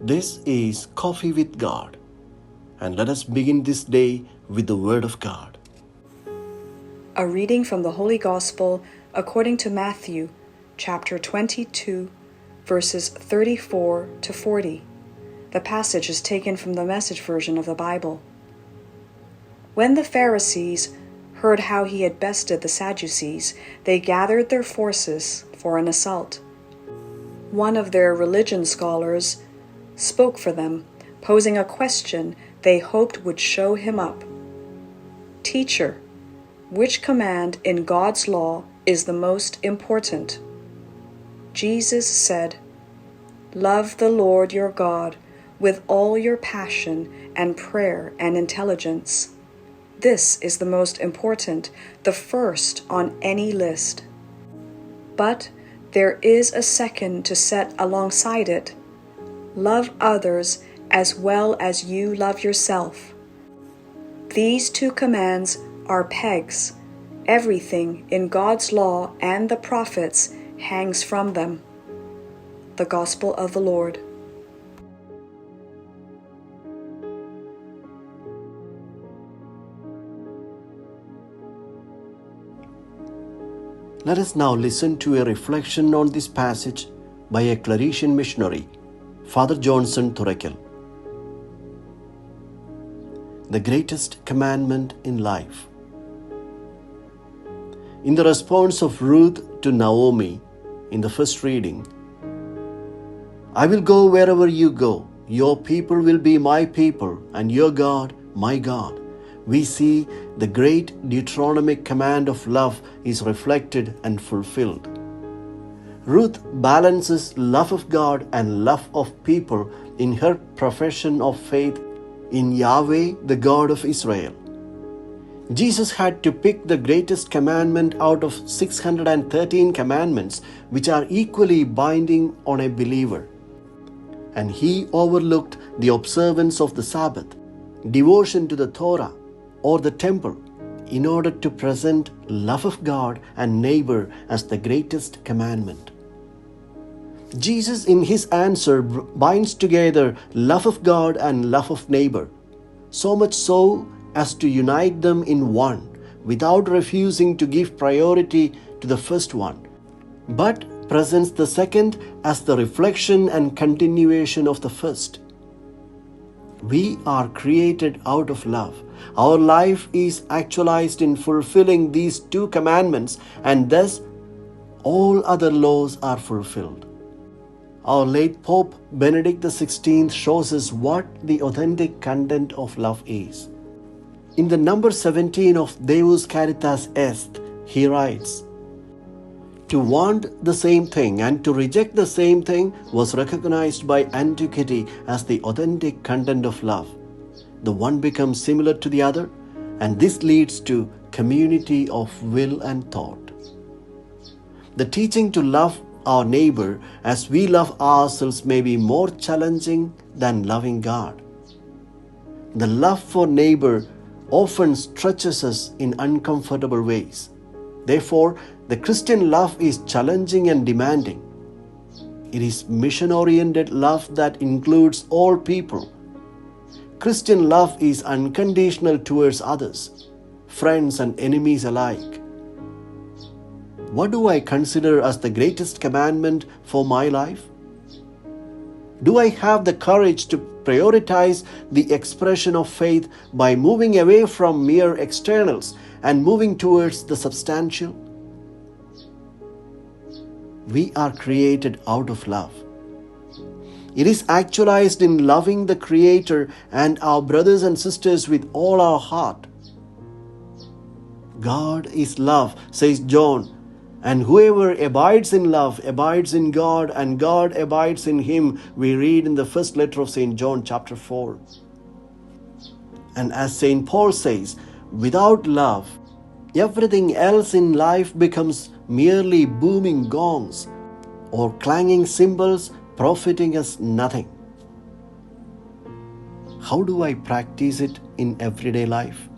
This is Coffee with God, and let us begin this day with the Word of God. A reading from the Holy Gospel according to Matthew, chapter 22, verses 34 to 40. The passage is taken from the Message version of the Bible. When the Pharisees heard how he had bested the Sadducees, they gathered their forces for an assault. One of their religion scholars spoke for them, posing a question they hoped would show him up. "Teacher, which command in God's law is the most important?" Jesus said, "Love the Lord your God with all your passion and prayer and intelligence. This is the most important, the first on any list. But there is a second to set alongside it. Love others as well as you love yourself. These two commands are pegs. Everything in God's law and the prophets hangs from them." The Gospel of the Lord. Let us now listen to a reflection on this passage by a Claretian missionary, Father Johnson Thuraikkal. The greatest commandment in life. In the response of Ruth to Naomi in the first reading, "I will go wherever you go. Your people will be my people, and your God, my God," we see the great Deuteronomic command of love is reflected and fulfilled. Ruth balances love of God and love of people in her profession of faith in Yahweh, the God of Israel. Jesus had to pick the greatest commandment out of 613 commandments, which are equally binding on a believer. And he overlooked the observance of the Sabbath, devotion to the Torah or the temple, in order to present love of God and neighbor as the greatest commandment. Jesus in his answer binds together love of God and love of neighbor, so much so as to unite them in one, without refusing to give priority to the first one, but presents the second as the reflection and continuation of the first. We are created out of love. Our life is actualized in fulfilling these two commandments, and thus all other laws are fulfilled. Our late Pope Benedict XVI shows us what the authentic content of love is. In the number 17 of Deus Caritas Est, he writes, "To want the same thing and to reject the same thing was recognized by antiquity as the authentic content of love. The one becomes similar to the other, and this leads to community of will and thought." The teaching to love our neighbor as we love ourselves may be more challenging than loving God. The love for neighbor often stretches us in uncomfortable ways. Therefore, the Christian love is challenging and demanding. It is mission-oriented love that includes all people. Christian love is unconditional towards others, friends and enemies alike. What do I consider as the greatest commandment for my life? Do I have the courage to prioritize the expression of faith by moving away from mere externals and moving towards the substantial? We are created out of love. It is actualized in loving the Creator and our brothers and sisters with all our heart. God is love, says John, and whoever abides in love abides in God, and God abides in him, we read in the first letter of St. John chapter 4. And as St. Paul says, without love, everything else in life becomes merely booming gongs or clanging cymbals, profiting us nothing. How do I practice it in everyday life?